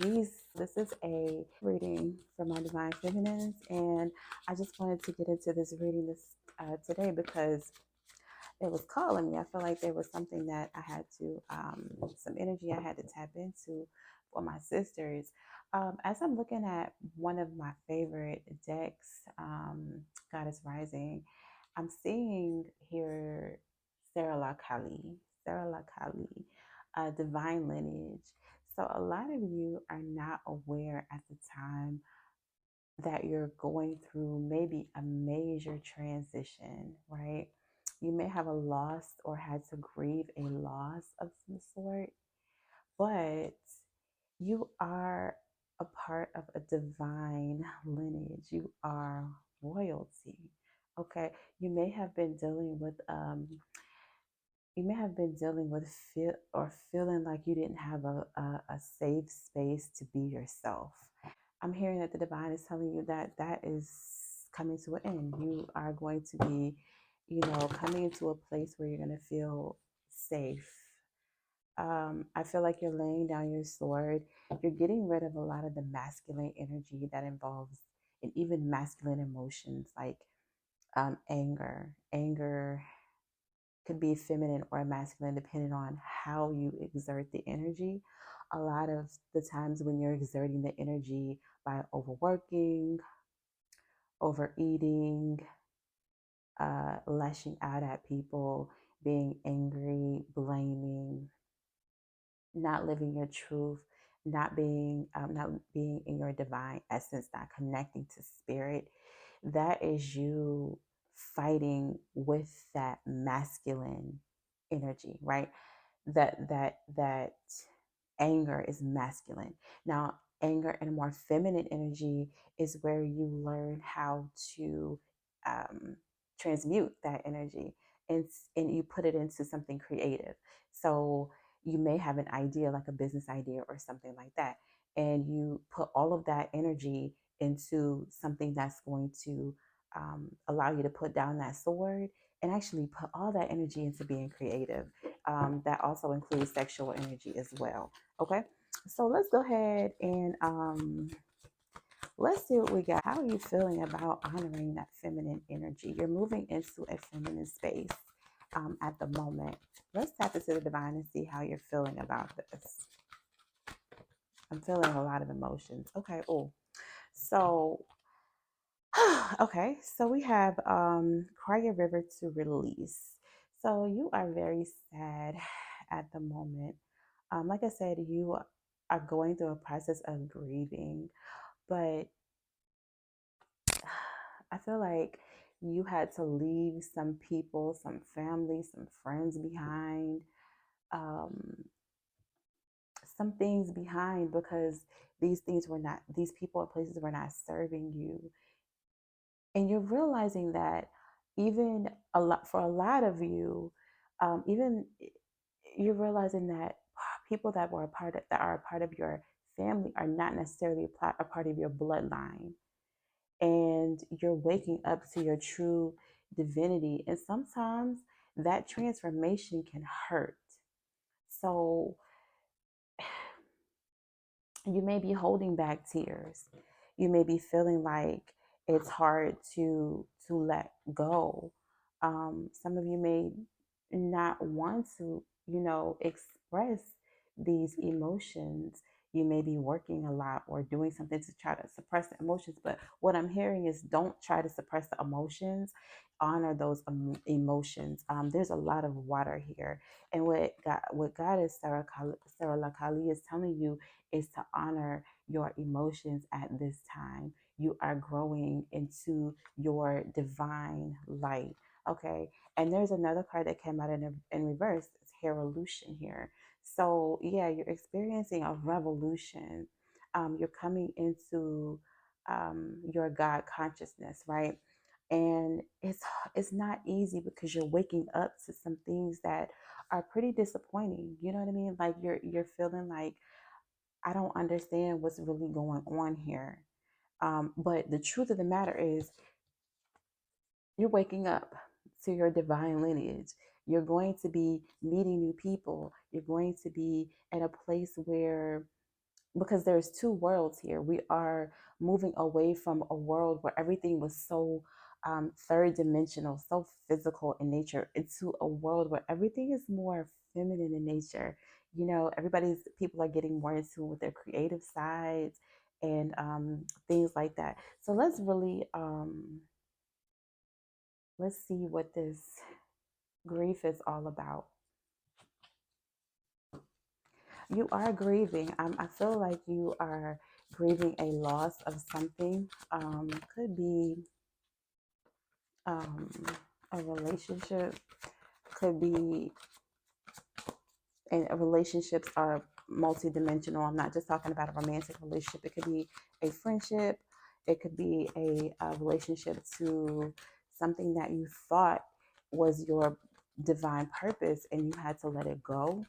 Peace. This is a reading for my divine feminines, and I just wanted to get into this reading today because it was calling me. I feel like there was something that I had to, some energy I had to tap into for my sisters. As I'm looking at one of my favorite decks, Goddess Rising, I'm seeing here Sarah La Kali, Sarah La Kali, divine lineage. So a lot of you are not aware at the time that you're going through maybe a major transition, right? You may have a loss or had to grieve a loss of some sort, but you are a part of a divine lineage. You are royalty. Okay. You may have been dealing with feeling like you didn't have a safe space to be yourself. I'm hearing that the divine is telling you that that is coming to an end. You are going to be, coming into a place where you're going to feel safe. I feel like you're laying down your sword. You're getting rid of a lot of the masculine energy that involves, and even masculine emotions like anger. Anger could be feminine or masculine depending on how you exert the energy. A lot of the times when you're exerting the energy by overworking, overeating, lashing out at people, being angry, blaming, not living your truth, not being in your divine essence, not connecting to spirit, that is you fighting with that masculine energy, right? That anger is masculine. Now, anger and more feminine energy is where you learn how to um, transmute that energy and you put it into something creative. So you may have an idea, like a business idea or something like that, and you put all of that energy into something that's going to allow you to put down that sword and actually put all that energy into being creative. That also includes sexual energy as well. Okay, so let's go ahead and let's see what we got. How are you feeling about honoring that feminine energy? You're moving into a feminine space at the moment. Let's tap into the divine and see how you're feeling about this. I'm feeling a lot of emotions. Okay. Oh, so okay. So we have cry a river to release. So you are very sad at the moment. Like I said, you are going through a process of grieving, but I feel like you had to leave some people, some family, some friends behind, um, some things behind because these people or places were not serving you. And you're realizing that even for a lot of you, even you're realizing that people that that are a part of your family are not necessarily a part of your bloodline, and you're waking up to your true divinity. And sometimes that transformation can hurt. So you may be holding back tears. You may be feeling like it's hard to let go. Some of you may not want to, express these emotions. You may be working a lot or doing something to try to suppress the emotions. But what I'm hearing is don't try to suppress the emotions. Honor those emotions. There's a lot of water here, and what God is Sarah Lakali is telling you is to honor your emotions at this time. You are growing into your divine light. Okay. And there's another card that came out in reverse. It's Herolution here. So, yeah, you're experiencing a revolution. You're coming into your God consciousness, right? And it's not easy because you're waking up to some things that are pretty disappointing. You know what I mean? Like you're feeling like I don't understand what's really going on here. But the truth of the matter is, you're waking up to your divine lineage. You're going to be meeting new people. You're going to be at a place where because there's two worlds here. We are moving away from a world where everything was so third dimensional, so physical in nature, into a world where everything is more feminine in nature. You know, people are getting more in tune with their creative sides and things like that. So let's see what this grief is all about. You are grieving. I feel like you are grieving a loss of something. Could be um, a relationship, could be, and relationships are multidimensional. I'm not just talking about a romantic relationship. It could be a friendship. It could be a relationship to something that you thought was your divine purpose and you had to let it go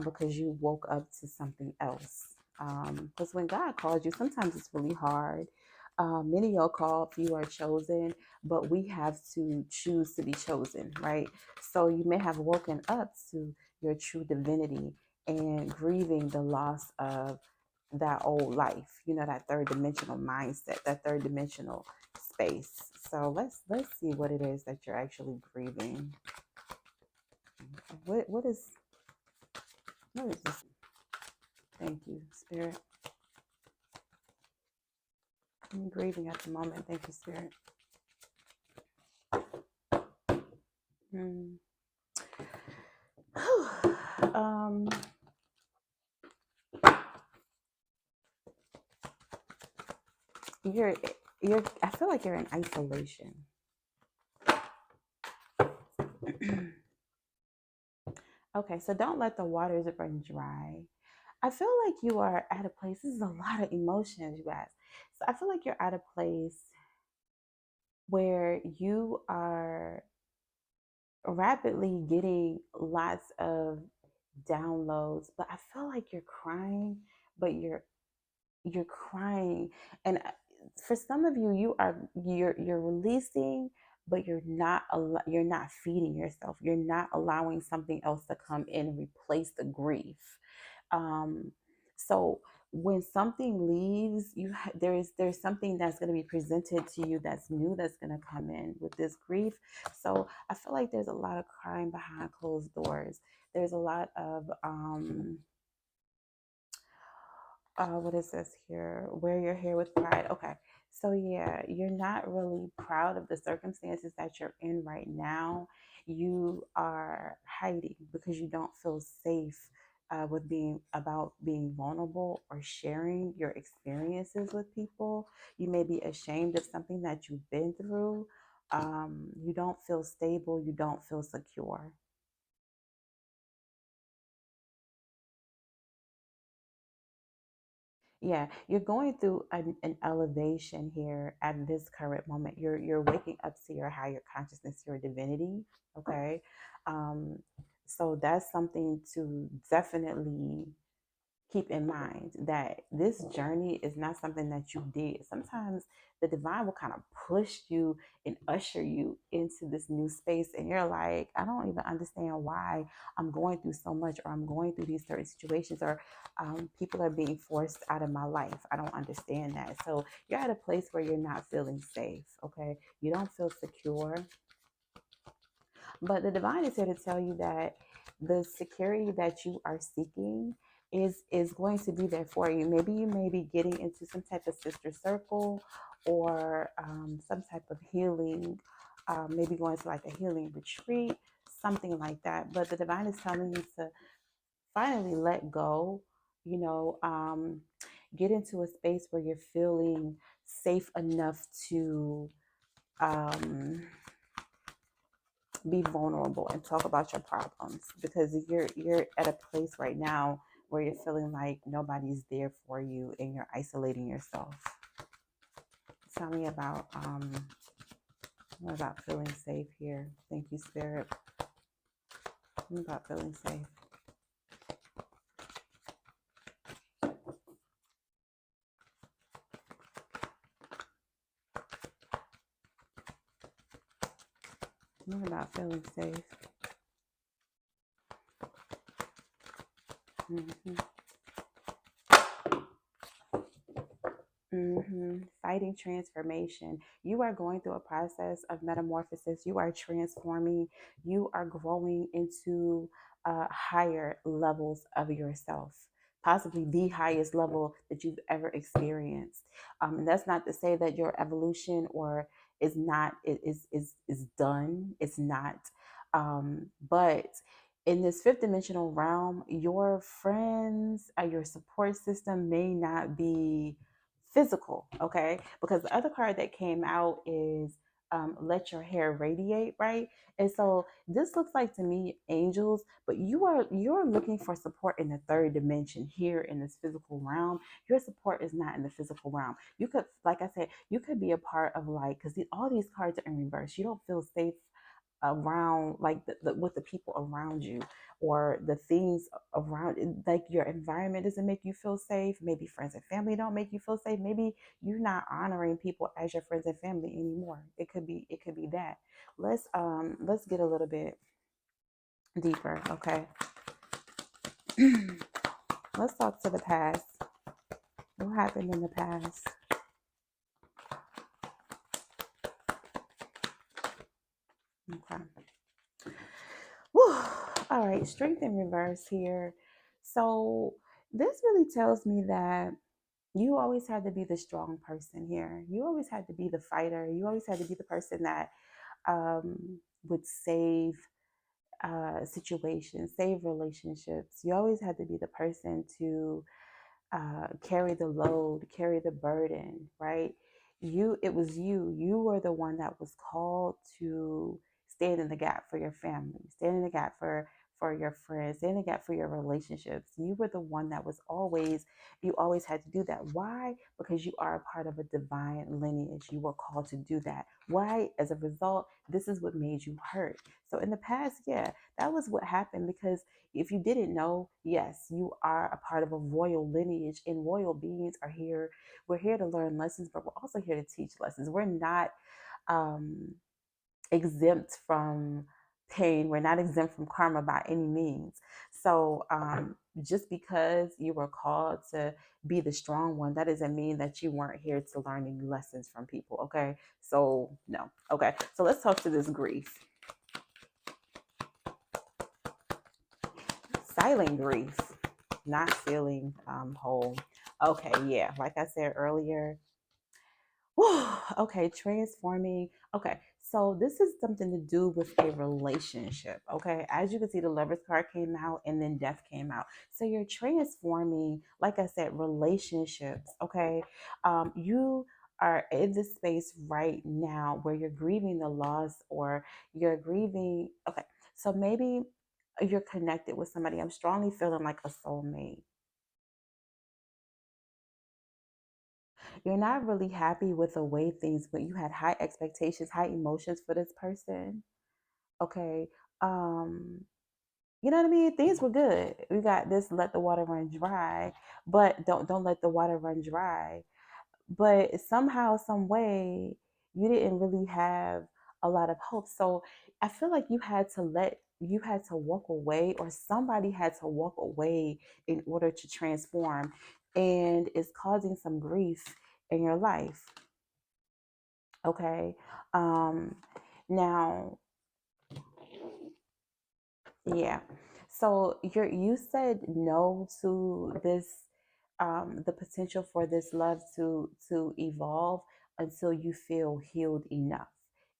because you woke up to something else. Because when God calls you, sometimes it's really hard. Many of y'all call, few are chosen, but we have to choose to be chosen, right? So you may have woken up to your true divinity and grieving the loss of that old life, you know, that third dimensional mindset, that third dimensional space. So let's see what it is that you're actually grieving. What is this? Thank you, Spirit. I'm grieving at the moment. Thank you, Spirit. Hmm. um, you're you're. I feel like you're in isolation. Okay, so don't let the waters run dry. I feel like you are at a place. This is a lot of emotions, you guys. So I feel like you're at a place where you are rapidly getting lots of downloads, but I feel like you're crying, but you're crying, and for some of you, you're releasing, but you're not feeding yourself. You're not allowing something else to come in and replace the grief. um so when something leaves you, there's something that's going to be presented to you that's new, that's going to come in with this grief. So I feel like there's a lot of crying behind closed doors. There's a lot of what is this here? Wear your hair with pride. Okay. So yeah, you're not really proud of the circumstances that you're in right now. You are hiding because you don't feel safe with being vulnerable or sharing your experiences with people. You may be ashamed of something that you've been through. You don't feel stable. You don't feel secure. Yeah, you're going through an elevation here at this current moment. You're waking up to your higher consciousness, your divinity. Okay, um, so that's something to definitely keep in mind, that this journey is not something that you did. Sometimes the divine will kind of push you and usher you into this new space, and you're like, I don't even understand why I'm going through so much, or I'm going through these certain situations, or people are being forced out of my life. I don't understand that. So you're at a place where you're not feeling safe. Okay, you don't feel secure, but the divine is here to tell you that the security that you are seeking is going to be there for you. Maybe you may be getting into some type of sister circle, or some type of healing, maybe going to like a healing retreat, something like that. But the divine is telling you to finally let go, you know, get into a space where you're feeling safe enough to um, be vulnerable and talk about your problems, because you're at a place right now where you're feeling like nobody's there for you and you're isolating yourself. Tell me about what about feeling safe here. Thank you, Spirit. What about feeling safe? What about feeling safe? Hmm. Fighting transformation. You are going through a process of metamorphosis. You are transforming. You are growing into higher levels of yourself, possibly the highest level that you've ever experienced. And that's not to say that your evolution or is not is done. It's not. But in this fifth dimensional realm, your friends, your support system may not be physical, okay? Because the other card that came out is let your hair radiate, right? And so this looks like to me angels, but you're looking for support in the third dimension here in this physical realm. Your support is not in the physical realm. You could, like I said, you could be a part of like, because all these cards are in reverse. You don't feel safe around like with the people around you or the things around, like your environment doesn't make you feel safe. Maybe friends and family don't make you feel safe. Maybe you're not honoring people as your friends and family anymore. It could be that. Let's get a little bit deeper, okay? Let's talk to the past. What happened in the past? Okay. Whew. All right, strength in reverse here. So this really tells me that you always had to be the strong person here. You always had to be the fighter. You always had to be the person that would save situations, save relationships. You always had to be the person to carry the load, carry the burden, right? It was you. You were the one that was called to stand in the gap for your family, stand in the gap for your friends, stand in the gap for your relationships. You were the one that was always, you always had to do that. Why? Because you are a part of a divine lineage. You were called to do that. Why? As a result, this is what made you hurt. So in the past, yeah, that was what happened because if you didn't know, yes, you are a part of a royal lineage, and royal beings are here. We're here to learn lessons, but we're also here to teach lessons. We're not um, exempt from pain. We're not exempt from karma by any means. So just because you were called to be the strong one, that doesn't mean that you weren't here to learn any lessons from people. Okay. So, no. Okay. So let's talk to this grief. Silent grief, not feeling whole. Okay, yeah, like I said earlier. Whew, okay, transforming. Okay, so this is something to do with a relationship. Okay, as you can see, the Lovers card came out and then Death came out. So you're transforming, like I said, relationships. Okay, you are in this space right now where you're grieving the loss or you're grieving. Okay, so maybe you're connected with somebody. I'm strongly feeling like a soulmate. You're not really happy with the way things went. You had high expectations, high emotions for this person. Okay. Um, you know what I mean? Things were good. We got this let the water run dry, but don't let the water run dry. But somehow, some way, you didn't really have a lot of hope. So I feel like you had to walk away, or somebody had to walk away in order to transform, and it's causing some grief in your life. Okay. Um, now, yeah. So you said no to this, the potential for this love to evolve until you feel healed enough.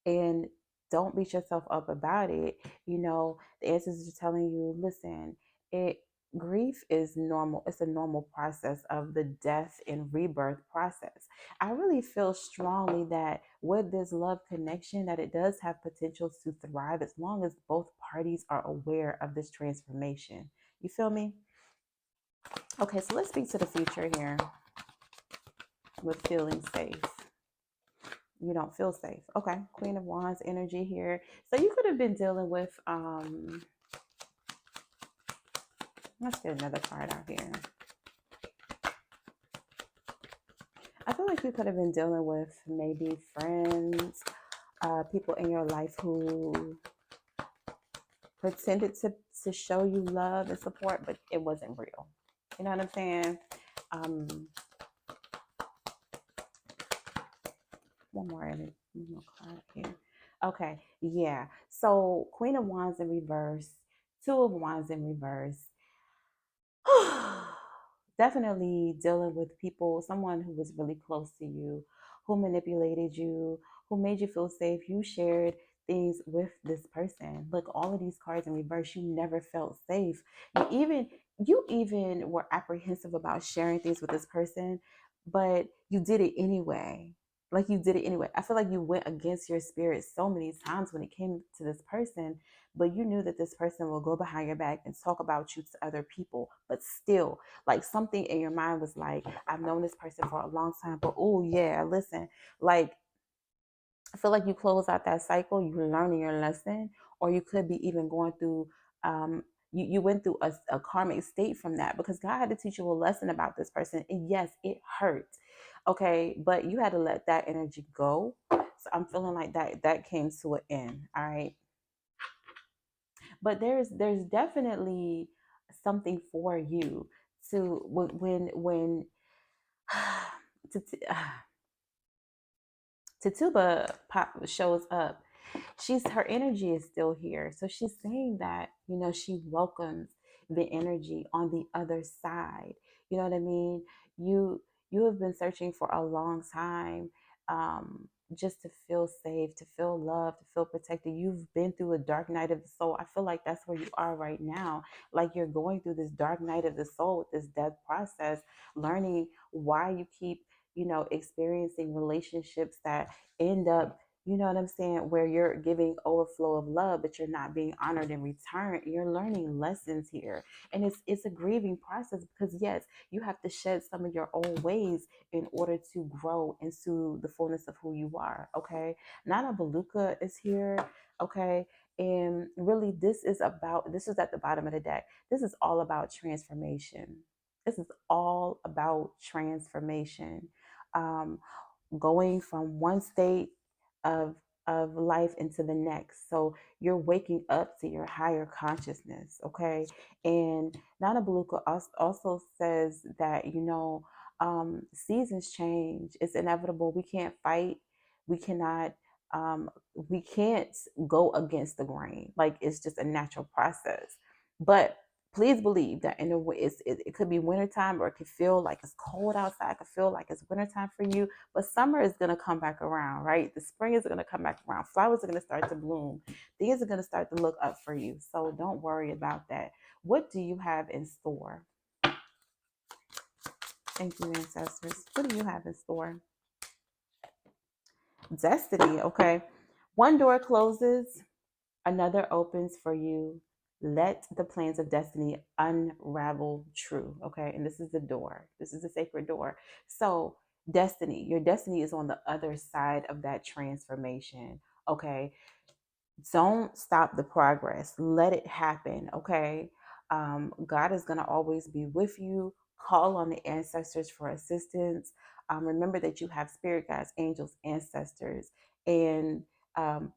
And don't beat yourself up about it. You know, the answers are telling you, listen, it grief is normal. It's a normal process of the death and rebirth process. I really feel strongly that with this love connection, that it does have potential to thrive as long as both parties are aware of this transformation. You feel me? Okay, so let's speak to the future here with feeling safe. You don't feel safe. Okay, Queen of Wands energy here. So you could have been dealing with let's get another card out here. I feel like you could have been dealing with maybe friends, people in your life who pretended to show you love and support, but it wasn't real. You know what I'm saying? Um, one more card here. Okay, yeah. So Queen of Wands in reverse, Two of Wands in reverse. Definitely dealing with people, someone who was really close to you, who manipulated you, who made you feel safe. You shared things with this person. Look, all of these cards in reverse, you never felt safe. You even were apprehensive about sharing things with this person, but you did it anyway. Like you did it anyway. I feel like you went against your spirit so many times when it came to this person, but you knew that this person will go behind your back and talk about you to other people. But still, like something in your mind was like, I've known this person for a long time, but oh yeah, listen, like I feel like you close out that cycle, you're learning your lesson, or you could be even going through you went through a karmic state from that because God had to teach you a lesson about this person. And yes, it hurt. Okay, but you had to let that energy go. So I'm feeling like that came to an end. All right. But there's definitely something for you to when to, Tituba pop shows up, she's her energy is still here. So she's saying that, she welcomes the energy on the other side. You know what I mean? You have been searching for a long time, just to feel safe, to feel loved, to feel protected. You've been through a dark night of the soul. I feel like that's where you are right now. Like you're going through this dark night of the soul with this death process, learning why you keep experiencing relationships that end up, you know what I'm saying, where you're giving overflow of love, but you're not being honored in return. You're learning lessons here. And it's a grieving process because yes, you have to shed some of your old ways in order to grow into the fullness of who you are. Okay. Nana Baluka is here. Okay. And really, this is at the bottom of the deck. This is all about transformation. This is all about transformation. Um, Going from one state of life into the next. So you're waking up to your higher consciousness, okay? And Nana Baluka also says that seasons change. It's inevitable. We can't fight. We cannot. We can't go against the grain. Like it's just a natural process. But please believe that in a way, it could be wintertime or it could feel like it's cold outside. It could feel like it's wintertime for you, but summer is going to come back around, right? The spring is going to come back around. Flowers are going to start to bloom. Things are going to start to look up for you. So don't worry about that. What do you have in store? Thank you, ancestors. What do you have in store? Destiny, okay. One door closes, another opens for you. Let the plans of destiny unravel true. Okay. And this is the door. This is the sacred door. So, destiny, your destiny is on the other side of that transformation. Okay. Don't stop the progress. Let it happen. Okay. God is going to always be with you. Call on the ancestors for assistance. Remember that you have spirit guides, angels, ancestors, and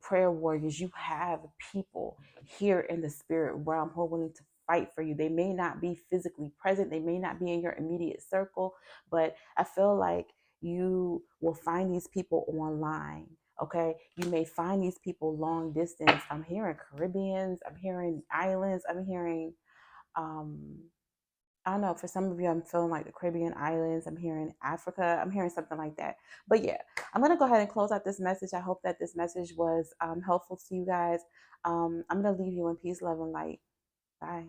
prayer warriors. You have people here in the spirit realm who are willing to fight for you. They may not be physically present, they may not be in your immediate circle, but I feel like you will find these people online. Okay, you may find these people long distance. I'm hearing Caribbeans, I'm hearing islands, I'm hearing um I don't know, for some of you I'm feeling like the Caribbean islands, I'm hearing Africa, I'm hearing something like that. But yeah, I'm gonna go ahead and close out this message. I hope that this message was helpful to you guys. I'm gonna leave you in peace, love, and light. Bye.